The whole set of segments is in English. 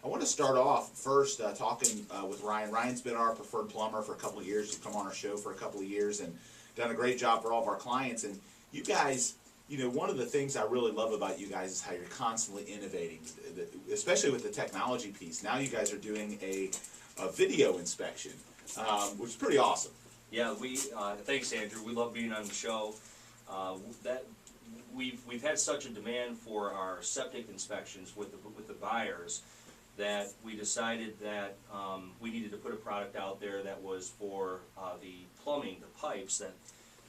I want to start off first talking with Ryan. Ryan's been our preferred plumber for a couple of years. He's come on our show for a couple of years and done a great job for all of our clients. And you guys, one of the things I really love about you guys is how you're constantly innovating, especially with the technology piece. Now you guys are doing a video inspection, which is pretty awesome. Yeah, thanks, Andrew. We love being on the show. We've had such a demand for our septic inspections with the buyers that we decided that we needed to put a product out there that was for the plumbing, the pipes that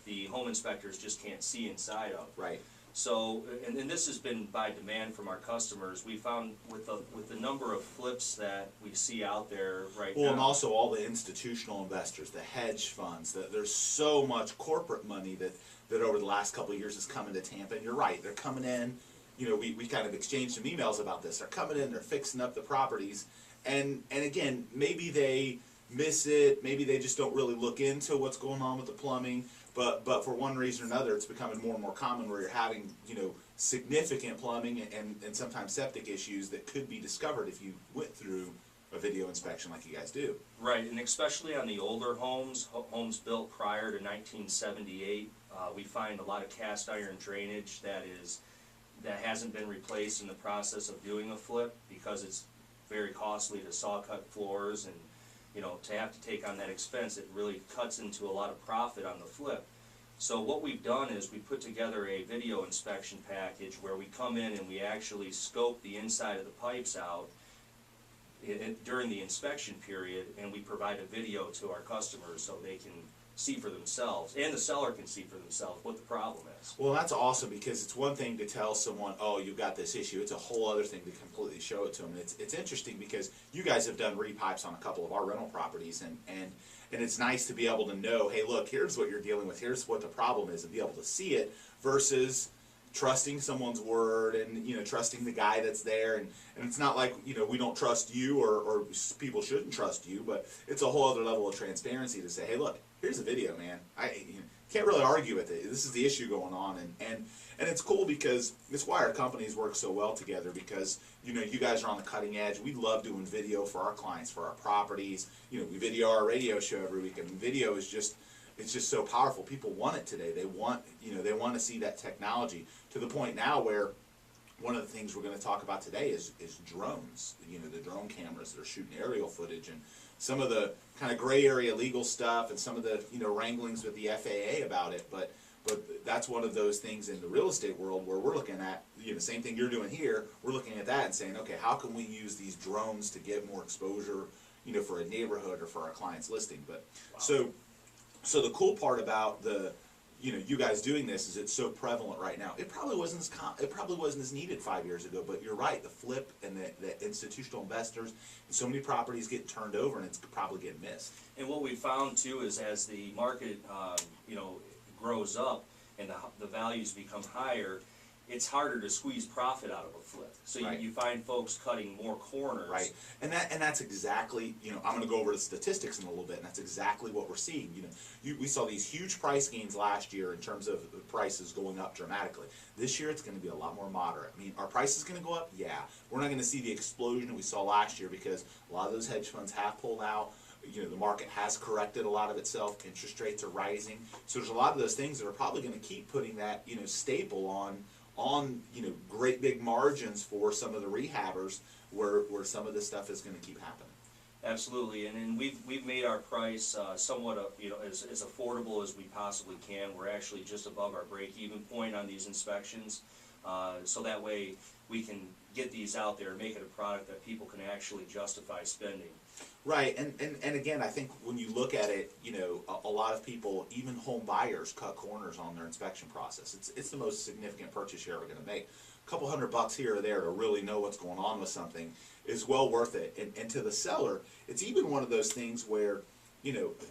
the home inspectors just can't see inside of. Right. So, and this has been by demand from our customers. We found with the number of flips that we see out there right now. Well, and also all the institutional investors, the hedge funds, there's so much corporate money that over the last couple of years has come into Tampa. And you're right, they're coming in. We kind of exchanged some emails about this. They're coming in, they're fixing up the properties. And again, maybe they miss it, maybe they just don't really look into what's going on with the plumbing. But for one reason or another, it's becoming more and more common where you're having, significant plumbing and sometimes septic issues that could be discovered if you went through a video inspection like you guys do. Right, and especially on the older homes built prior to 1978, we find a lot of cast iron drainage that hasn't been replaced in the process of doing a flip because it's very costly to saw cut floors, and to have to take on that expense, it really cuts into a lot of profit on the flip. So what we've done is we put together a video inspection package where we come in and we actually scope the inside of the pipes out during the inspection period, and we provide a video to our customers so they can see for themselves, and the seller can see for themselves what the problem is. Well, that's awesome, because it's one thing to tell someone, oh, you've got this issue. It's a whole other thing to completely show it to them. It's interesting because you guys have done repipes on a couple of our rental properties, and it's nice to be able to know, hey, look, here's what you're dealing with, here's what the problem is, and be able to see it versus trusting someone's word and trusting the guy that's there, and it's not like we don't trust you or people shouldn't trust you, but it's a whole other level of transparency to say, hey, look, here's a video, man. Can't really argue with it. This is the issue going on, and it's cool because it's why our companies work so well together, because you guys are on the cutting edge. We love doing video for our clients, for our properties. We video our radio show every week, and video is just, it's just so powerful. People want it today. They want to see that technology to the point now where one of the things we're going to talk about today is drones. The drone cameras that are shooting aerial footage, and some of the kind of gray area legal stuff, and some of the wranglings with the FAA about it. But that's one of those things in the real estate world where we're looking at same thing you're doing here. We're looking at that and saying, okay, how can we use these drones to get more exposure, for a neighborhood or for our client's listing? But wow. So the cool part about you guys doing this is it's so prevalent right now. It probably wasn't as needed 5 years ago, but you're right. The flip and the institutional investors, and so many properties get turned over, and it's probably getting missed. And what we found too is as the market grows up and the values become higher, it's harder to squeeze profit out of a flip. So right. you find folks cutting more corners. Right, and that's exactly, I'm going to go over the statistics in a little bit, and that's exactly what we're seeing. We saw these huge price gains last year in terms of the prices going up dramatically. This year it's going to be a lot more moderate. I mean, are prices going to go up? Yeah. We're not going to see the explosion that we saw last year because a lot of those hedge funds have pulled out. The market has corrected a lot of itself. Interest rates are rising. So there's a lot of those things that are probably going to keep putting that, staple on great big margins for some of the rehabbers where some of this stuff is going to keep happening. Absolutely, and we've made our price somewhat as affordable as we possibly can. We're actually just above our break-even point on these inspections, so that way we can get these out there and make it a product that people can actually justify spending. Right, and again, I think when you look at it, a lot of people, even home buyers, cut corners on their inspection process. It's the most significant purchase you're ever going to make. A couple $100 here or there to really know what's going on with something is well worth it. And to the seller, it's even one of those things where,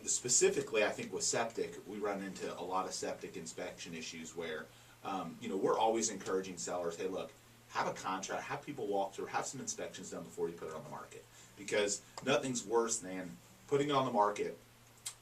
specifically I think with septic, we run into a lot of septic inspection issues where, we're always encouraging sellers, hey, look, have a contract, have people walk through, have some inspections done before you put it on the market. Because nothing's worse than putting it on the market,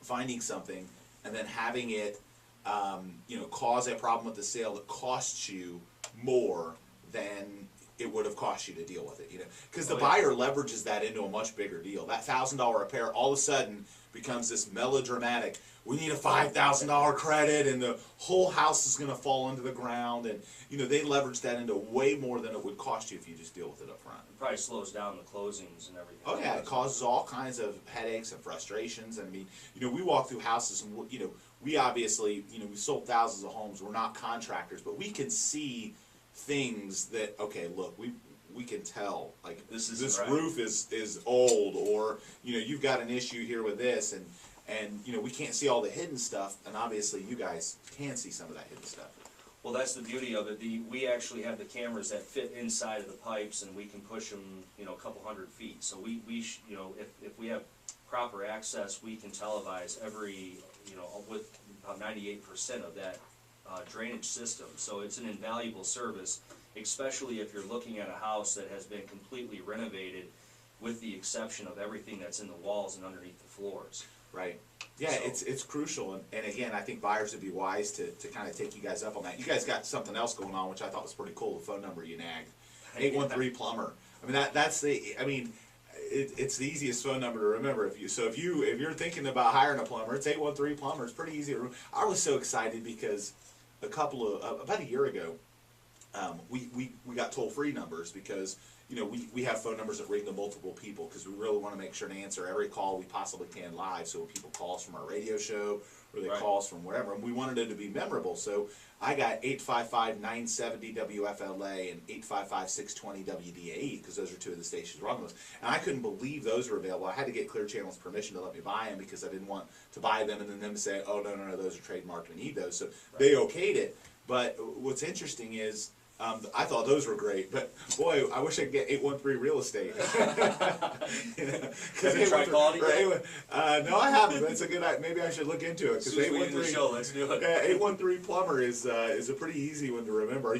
finding something, and then having it, cause a problem with the sale that costs you more than it would have cost you to deal with it, you know, because the Oh, yeah. buyer leverages that into a much bigger deal. That $1,000 repair all of a sudden becomes this melodramatic. We need a $5,000 credit, and the whole house is going to fall into the ground. And you know, they leverage that into way more than it would cost you if you just deal with it up front. It probably slows down the closings and everything. Oh yeah, it causes all kinds of headaches and frustrations. I mean, you know, we walk through houses, and you know, we obviously, you know, we sold thousands of homes. We're not contractors, but we can see things that, okay, look, we can tell, like This this right. roof is old, or you know, you've got an issue here with this, and you know, we can't see all the hidden stuff, and obviously you guys can see some of that hidden stuff. Well, that's the beauty of it. We actually have the cameras that fit inside of the pipes, and we can push them, you know, a couple 100 feet. So you know, if we have proper access, we can televise every, you know, with about 98% of that drainage system. So it's an invaluable service, especially if you're looking at a house that has been completely renovated, with the exception of everything that's in the walls and underneath the floors. Right. Yeah, So- it's crucial, and again, I think buyers would be wise to kind of take you guys up on that. You guys got something else going on, which I thought was pretty cool. The phone number you nagged, 813 plumber. I mean, that's the. I mean, it's the easiest phone number to remember. If you're thinking about hiring a plumber, it's 813 plumber. It's pretty easy to remember. I was so excited because about a year ago, we got toll-free numbers because, you know, we have phone numbers that ring to multiple people because we really want to make sure to answer every call we possibly can live. So when people call us from our radio show or they Right. call us from wherever, and we wanted it to be memorable. So I got 855-970 WFLA and 855-620 WDAE because those are two of the stations we're on those. And I couldn't believe those were available. I had to get Clear Channel's permission to let me buy them because I didn't want to buy them and then them say, oh, no, those are trademarked, we need those. So they okayed it. But what's interesting is, I thought those were great, but boy, I wish I could get 813 real estate. You know, Have you tried calling it? No, I haven't. That's a good idea. Maybe I should look into it. As soon as we end the show, let's do it. 813 plumber is a pretty easy one to remember.